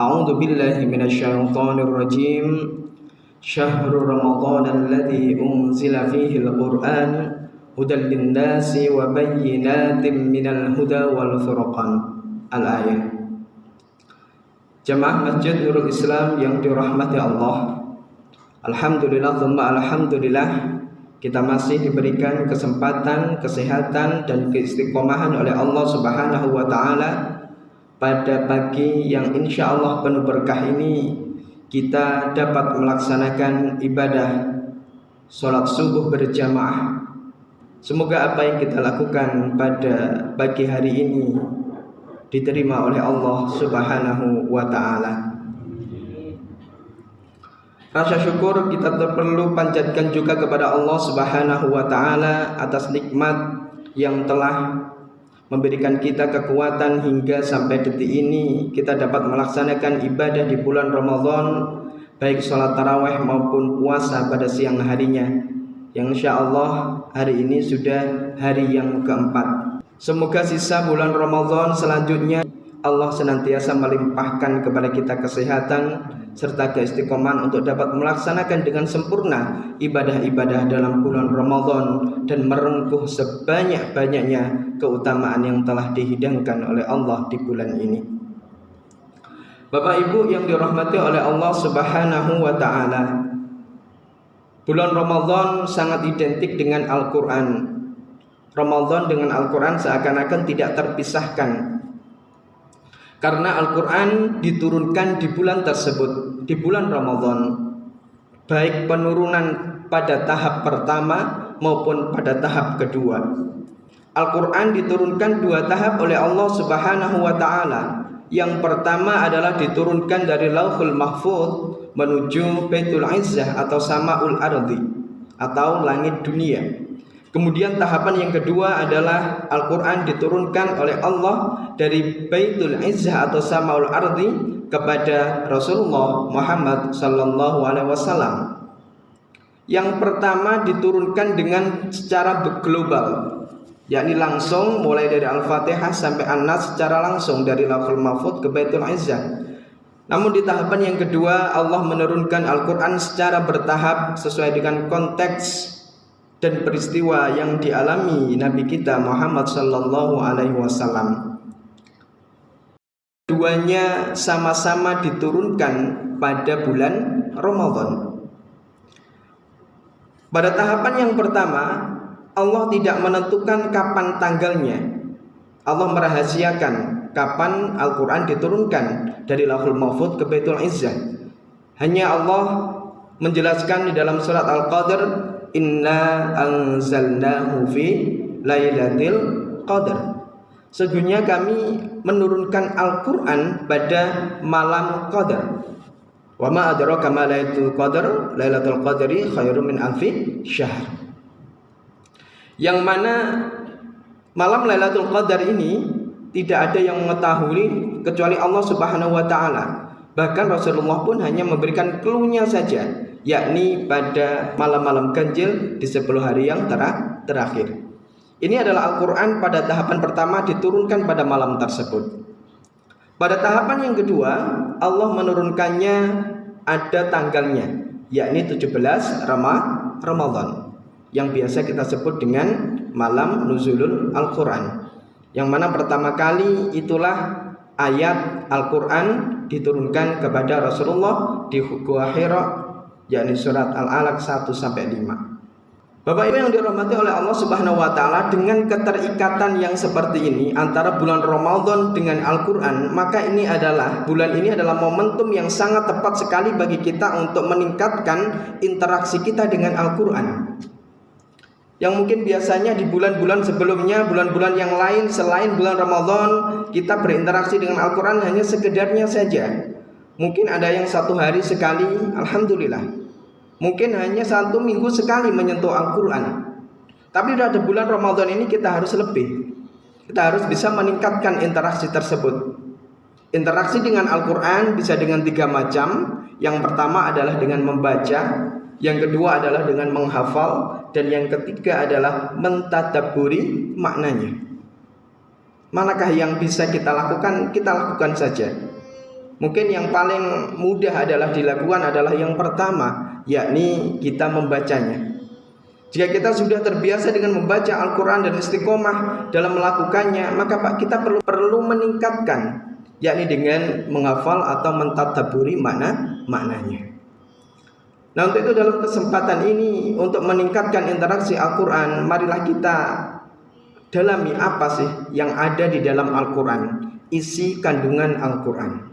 أعوذ بالله من الشيطان الرجيم شهر رمضان الذي أنزل فيه القرآن هدى للناس وبينات من الهدى والفرقان Al-Ayah. Jamaah Masjid Nurul Islam yang dirahmati Allah, alhamdulillah thumma alhamdulillah, kita masih diberikan kesempatan, kesehatan dan keistiqomahan oleh Allah Subhanahu wa taala pada pagi yang insya Allah penuh berkah ini. Kita dapat melaksanakan ibadah sholat subuh berjamaah. Semoga apa yang kita lakukan pada pagi hari ini diterima oleh Allah Subhanahu wa ta'ala. Rasa syukur kita perlu panjatkan juga kepada Allah Subhanahu wa ta'ala atas nikmat yang telah memberikan kita kekuatan hingga sampai detik ini kita dapat melaksanakan ibadah di bulan Ramadan, baik sholat tarawih maupun puasa pada siang harinya, yang insya Allah hari ini sudah hari yang keempat. Semoga sisa bulan Ramadan selanjutnya Allah senantiasa melimpahkan kepada kita kesehatan serta keistiqomahan untuk dapat melaksanakan dengan sempurna ibadah-ibadah dalam bulan Ramadan dan merengkuh sebanyak-banyaknya keutamaan yang telah dihidangkan oleh Allah di bulan ini. Bapak Ibu yang dirahmati oleh Allah Subhanahu wa taala, bulan Ramadan sangat identik dengan Al-Qur'an. Ramadan dengan Al-Quran seakan-akan tidak terpisahkan, karena Al-Quran diturunkan di bulan tersebut, di bulan Ramadan, baik penurunan pada tahap pertama maupun pada tahap kedua. Al-Quran diturunkan dua tahap oleh Allah Subhanahu wa ta'ala. Yang pertama adalah diturunkan dari Lauhul Mahfuz menuju Baitul Izzah atau Sama'ul Ardi atau langit dunia. Kemudian tahapan yang kedua adalah Al-Quran diturunkan oleh Allah dari Baitul Izzah atau Sama'ul Ardi kepada Rasulullah Muhammad sallallahu alaihi wasallam. Yang pertama diturunkan dengan secara global, yakni langsung mulai dari Al-Fatihah sampai An-Nas secara langsung dari Lauhul Mahfuz ke Baitul Izzah. Namun di tahapan yang kedua Allah menurunkan Al-Quran secara bertahap sesuai dengan konteks dan peristiwa yang dialami Nabi kita Muhammad sallallahu alaihi wasallam. Keduanya sama-sama diturunkan pada bulan Ramadan. Pada tahapan yang pertama, Allah tidak menentukan kapan tanggalnya. Allah merahasiakan kapan Al-Quran diturunkan dari Lauhul Mahfuz ke Baitul Izzah. Hanya Allah menjelaskan di dalam surat Al-Qadr, Inna anzalnahu fi lailatul qadar. Sesungguhnya kami menurunkan Al-Quran pada malam Qadar. Wa ma adraka ma lailatul qadar, lailatul qadri khairum min alfi syahr. Yang mana malam Lailatul Qadar ini tidak ada yang mengetahui kecuali Allah Subhanahu wa taala. Bahkan Rasulullah pun hanya memberikan clue-nya saja, yakni pada malam-malam ganjil di 10 hari yang terakhir. Ini adalah Al-Quran pada tahapan pertama diturunkan pada malam tersebut. Pada tahapan yang kedua Allah menurunkannya ada tanggalnya, yakni 17 Ramadan, yang biasa kita sebut dengan malam nuzulul Al-Quran. Yang mana pertama kali itulah ayat Al-Quran diturunkan kepada Rasulullah di Gua Hira, yakni surat Al-Alaq 1-5. Bapak Ibu yang dirahmati oleh Allah Subhanahu wa taala, dengan keterikatan yang seperti ini antara bulan Ramadan dengan Al-Quran, maka bulan ini adalah momentum yang sangat tepat sekali bagi kita untuk meningkatkan interaksi kita dengan Al-Quran. Yang mungkin biasanya di bulan-bulan sebelumnya, bulan-bulan yang lain selain bulan Ramadan, kita berinteraksi dengan Al-Quran hanya sekedarnya saja. Mungkin ada yang 1 hari sekali, alhamdulillah. Mungkin hanya 1 minggu sekali menyentuh Al-Quran. Tapi pada bulan Ramadan ini kita harus lebih. Kita harus bisa meningkatkan interaksi tersebut. Interaksi dengan Al-Quran bisa dengan 3 macam. Yang pertama adalah dengan membaca, yang kedua adalah dengan menghafal, dan yang ketiga adalah mentadabburi maknanya. Manakah yang bisa kita lakukan? Kita lakukan saja. Mungkin yang paling mudah adalah dilakukan adalah yang pertama, yakni kita membacanya. Jika kita sudah terbiasa dengan membaca Al-Quran dan istiqomah dalam melakukannya, maka kita perlu meningkatkan, yakni dengan menghafal atau mentadaburi maknanya. Nah, untuk itu dalam kesempatan ini untuk meningkatkan interaksi Al-Quran, marilah kita dalami apa sih yang ada di dalam Al-Quran, isi kandungan Al-Quran.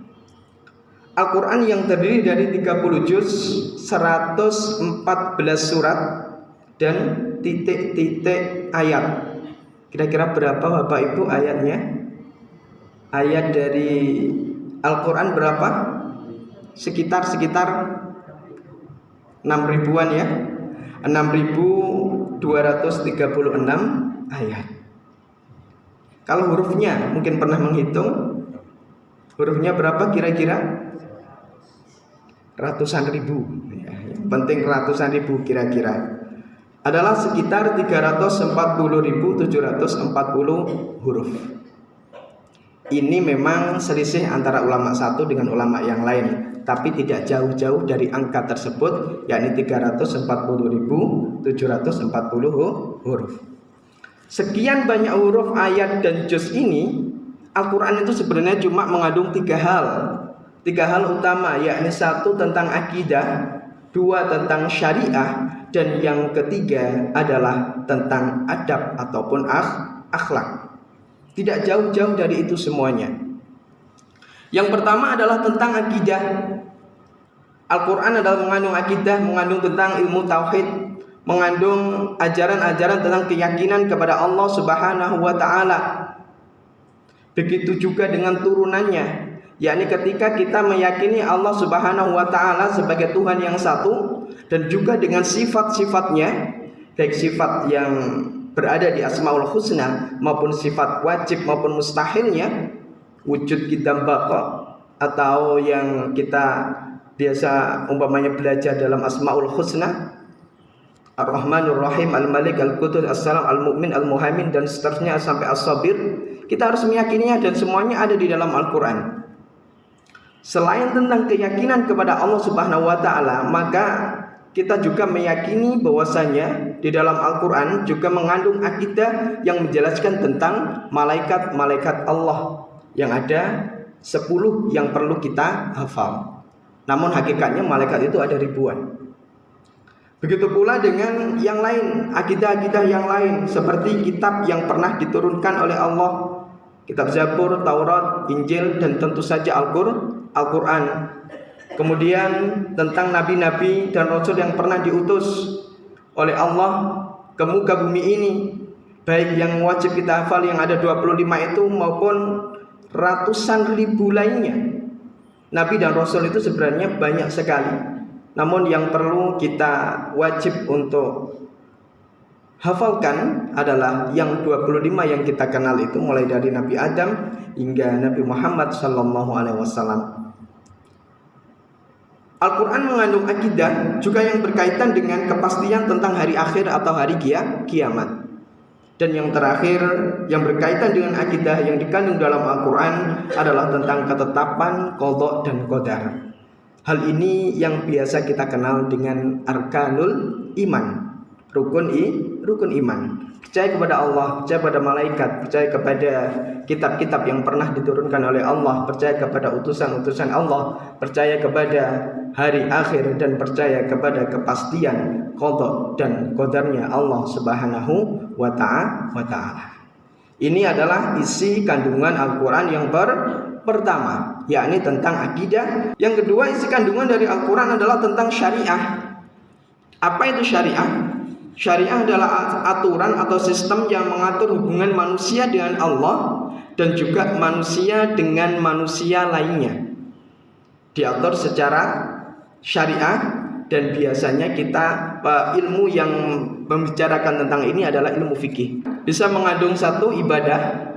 Al-Quran yang terdiri dari 30 juz, 114 surat dan titik-titik ayat. Kira-kira berapa Bapak Ibu ayatnya? Ayat dari Al-Quran berapa? Sekitar 6.000-an ya. 6.236 ayat. Kalau hurufnya mungkin pernah menghitung, hurufnya berapa kira-kira? Ratusan ribu ya, yang penting ratusan ribu kira-kira adalah sekitar 340.740 huruf. Ini memang selisih antara ulama satu dengan ulama yang lain, tapi tidak jauh-jauh dari angka tersebut, yakni 340.740 huruf. Sekian banyak huruf ayat dan juz ini, Al-Quran itu sebenarnya cuma mengandung tiga hal utama, yakni satu tentang akidah, dua tentang syariah, dan yang ketiga adalah tentang adab ataupun akhlak. Tidak jauh-jauh dari itu semuanya. Yang pertama adalah tentang akidah. Al-Quran adalah mengandung akidah, mengandung tentang ilmu tauhid, mengandung ajaran-ajaran tentang keyakinan kepada Allah Subhanahu wa Ta'ala. Begitu juga dengan turunannya, yakni ketika kita meyakini Allah Subhanahu wa Ta'ala sebagai Tuhan yang satu, dan juga dengan sifat-sifatnya, baik sifat yang berada di Asmaul Husna maupun sifat wajib maupun mustahilnya, wujud kita baqa atau yang kita biasa umpamanya belajar dalam Asmaul Husna, Ar-Rahmanur Rahim, Al-Malik, Al-Qudus, As-Salam, Al-Mu'min, Al-Muhaimin, dan seterusnya sampai As-Sabir. Kita harus meyakininya dan semuanya ada di dalam Al-Quran. Selain tentang keyakinan kepada Allah Subhanahu wa Ta'ala, maka kita juga meyakini bahwasanya di dalam Al-Quran juga mengandung akidah yang menjelaskan tentang malaikat-malaikat Allah, yang ada 10 yang perlu kita hafal. Namun hakikatnya malaikat itu ada ribuan. Begitu pula dengan yang lain, akidah-akidah yang lain, seperti kitab yang pernah diturunkan oleh Allah, kitab Zabur, Taurat, Injil, dan tentu saja Al-Quran. Kemudian tentang nabi-nabi dan rasul yang pernah diutus oleh Allah ke muka bumi ini, baik yang wajib kita hafal yang ada 25 itu maupun ratusan ribu lainnya. Nabi dan rasul itu sebenarnya banyak sekali. Namun yang perlu kita wajib untuk hafalkan adalah yang 25 yang kita kenal itu, mulai dari Nabi Adam hingga Nabi Muhammad SAW. Al-Quran mengandung akidah juga yang berkaitan dengan kepastian tentang hari akhir atau hari kiamat. Dan yang terakhir yang berkaitan dengan akidah yang dikandung dalam Al-Quran adalah tentang ketetapan qadha dan qadar. Hal ini yang biasa kita kenal dengan arkanul iman, rukun iman. Percaya kepada Allah, percaya kepada malaikat, percaya kepada kitab-kitab yang pernah diturunkan oleh Allah, percaya kepada utusan-utusan Allah, percaya kepada hari akhir, dan percaya kepada kepastian qadha dan qadarnya Allah Subhanahu wa Ta'ala. Ini adalah isi kandungan Al-Quran yang pertama, yakni tentang akidah. Yang kedua, isi kandungan dari Al-Quran adalah tentang syariah. Apa itu syariah? Syariah adalah aturan atau sistem yang mengatur hubungan manusia dengan Allah dan juga manusia dengan manusia lainnya. Diatur secara syariah, dan biasanya kita ilmu yang membicarakan tentang ini adalah ilmu fikih. Bisa mengandung satu ibadah,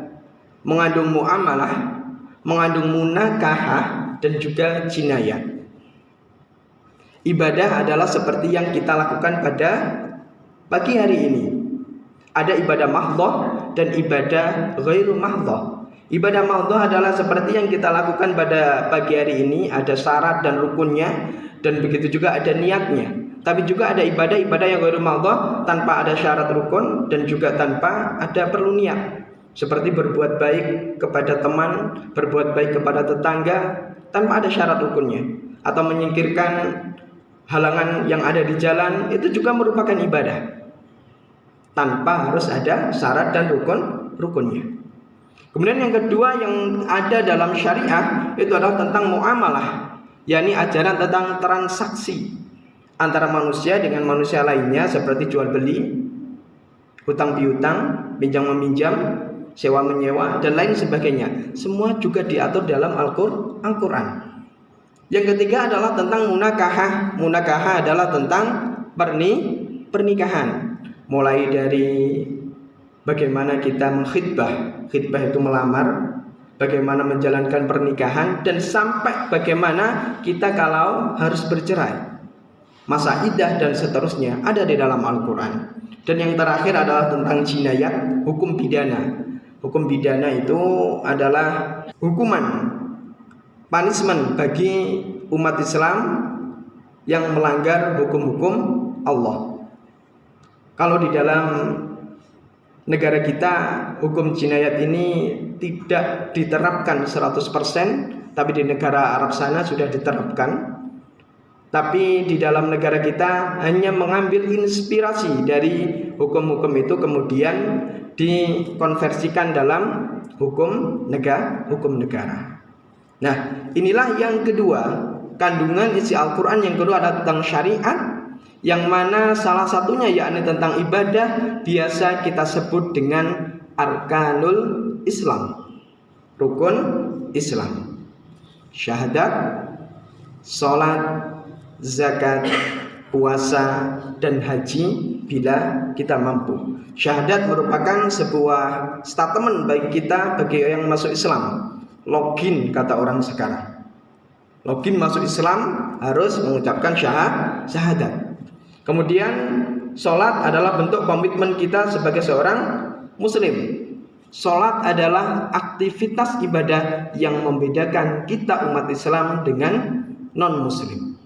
mengandung muamalah, mengandung munakahah, dan juga jinayah. Ibadah adalah seperti yang kita lakukan pada pagi hari ini. Ada ibadah mahdhah dan ibadah ghairu mahdhah. Ibadah maudhu adalah seperti yang kita lakukan pada pagi hari ini, ada syarat dan rukunnya, dan begitu juga ada niatnya. Tapi juga ada ibadah-ibadah yang ghairu maudhu tanpa ada syarat rukun dan juga tanpa ada perlu niat. Seperti berbuat baik kepada teman, berbuat baik kepada tetangga tanpa ada syarat rukunnya, atau menyingkirkan halangan yang ada di jalan, itu juga merupakan ibadah tanpa harus ada syarat dan rukunnya. Kemudian yang kedua yang ada dalam syariah itu adalah tentang muamalah, yakni ajaran tentang transaksi antara manusia dengan manusia lainnya, seperti jual beli, hutang piutang, pinjam meminjam, sewa menyewa, dan lain sebagainya. Semua juga diatur dalam Al-Quran. Yang ketiga adalah tentang munakahah. Munakahah adalah tentang pernikahan, mulai dari bagaimana kita mengkhitbah, khitbah itu melamar, bagaimana menjalankan pernikahan, dan sampai bagaimana kita kalau harus bercerai, masa iddah dan seterusnya ada di dalam Al-Quran. Dan yang terakhir adalah tentang jinayat, hukum pidana. Hukum pidana itu adalah hukuman, punishment bagi umat Islam yang melanggar hukum-hukum Allah. Kalau di dalam negara kita hukum jinayat ini tidak diterapkan 100%, tapi di negara Arab sana sudah diterapkan. Tapi di dalam negara kita hanya mengambil inspirasi dari hukum-hukum itu, kemudian dikonversikan dalam hukum negara. Nah, inilah yang kedua, kandungan isi Al-Quran yang kedua adalah tentang syariat, yang mana salah satunya yakni tentang ibadah biasa kita sebut dengan arkanul Islam, rukun Islam, syahadat, sholat, zakat, puasa, dan haji bila kita mampu. Syahadat merupakan sebuah statement bagi kita, bagi yang masuk Islam, login kata orang sekarang. Login masuk Islam harus mengucapkan syahadat. Kemudian sholat adalah bentuk komitmen kita sebagai seorang muslim. Sholat adalah aktivitas ibadah yang membedakan kita umat Islam dengan non-muslim.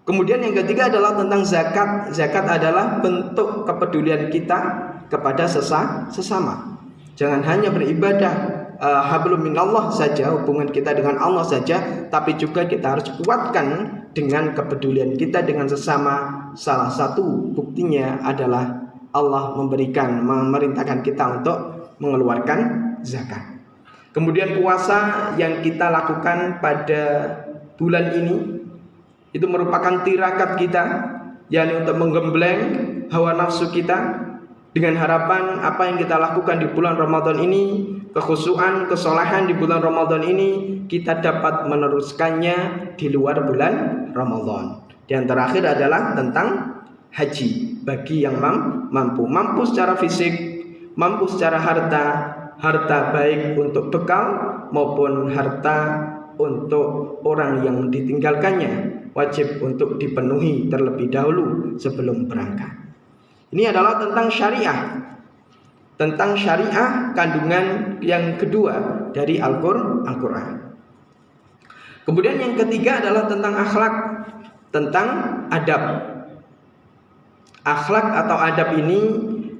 Kemudian yang ketiga adalah tentang zakat. Zakat adalah bentuk kepedulian kita kepada sesama. Jangan hanya beribadah hablum minallah saja, hubungan kita dengan Allah saja, tapi juga kita harus kuatkan dengan kepedulian kita dengan sesama. Salah satu buktinya adalah Allah memerintahkan kita untuk mengeluarkan zakat. Kemudian puasa yang kita lakukan pada bulan ini itu merupakan tirakat kita, yakni untuk menggembleng hawa nafsu kita dengan harapan apa yang kita lakukan di bulan Ramadan ini, kekhusyuan, kesolehan di bulan Ramadan ini, kita dapat meneruskannya di luar bulan Ramadan. Dan terakhir adalah tentang haji bagi yang mampu secara fisik, mampu secara harta baik untuk bekal maupun harta untuk orang yang ditinggalkannya, wajib untuk dipenuhi terlebih dahulu sebelum berangkat. Ini adalah tentang syariah. Tentang syariah, kandungan yang kedua dari Al-Quran. Kemudian yang ketiga adalah tentang akhlak, tentang adab. Akhlak atau adab ini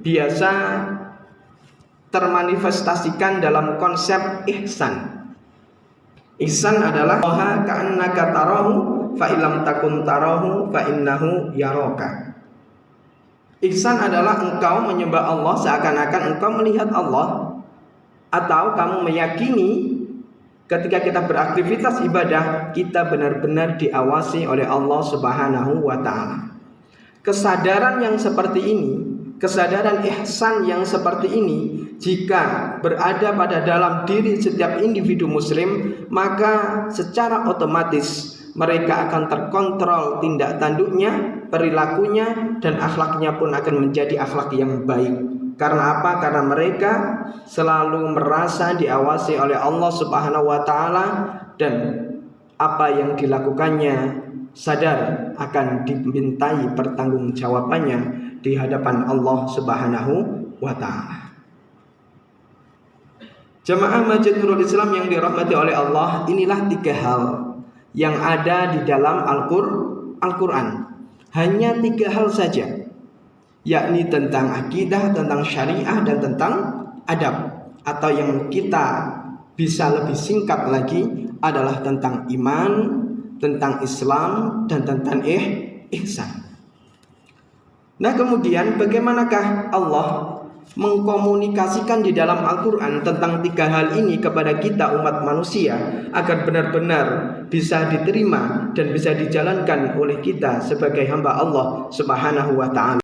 biasa termanifestasikan dalam konsep ihsan. Ihsan adalah Allah ka'annaka tarahu fa illam takun tarahu fa innahu yaraka. Ihsan adalah engkau menyembah Allah seakan-akan engkau melihat Allah, atau kamu meyakini ketika kita beraktivitas ibadah kita benar-benar diawasi oleh Allah Subhanahu wa ta'ala. Kesadaran yang seperti ini, kesadaran ihsan yang seperti ini, jika berada pada dalam diri setiap individu muslim, maka secara otomatis mereka akan terkontrol tindak tanduknya, perilakunya, dan akhlaknya pun akan menjadi akhlak yang baik. Karena apa? Karena mereka selalu merasa diawasi oleh Allah Subhanahu wa ta'ala, dan apa yang dilakukannya sadar akan dimintai pertanggungjawabannya di hadapan Allah Subhanahu wa ta'ala. Jamaah Masjid Nurul Islam yang dirahmati oleh Allah, inilah 3 hal yang ada di dalam Al-Quran. Hanya 3 hal saja, yakni tentang akidah, tentang syariah, dan tentang adab. Atau yang kita bisa lebih singkat lagi adalah tentang iman, tentang Islam, dan tentang ihsan. Nah, kemudian bagaimanakah Allah mengkomunikasikan di dalam Al-Quran tentang 3 hal ini kepada kita umat manusia agar benar-benar bisa diterima dan bisa dijalankan oleh kita sebagai hamba Allah Subhanahu wa ta'ala?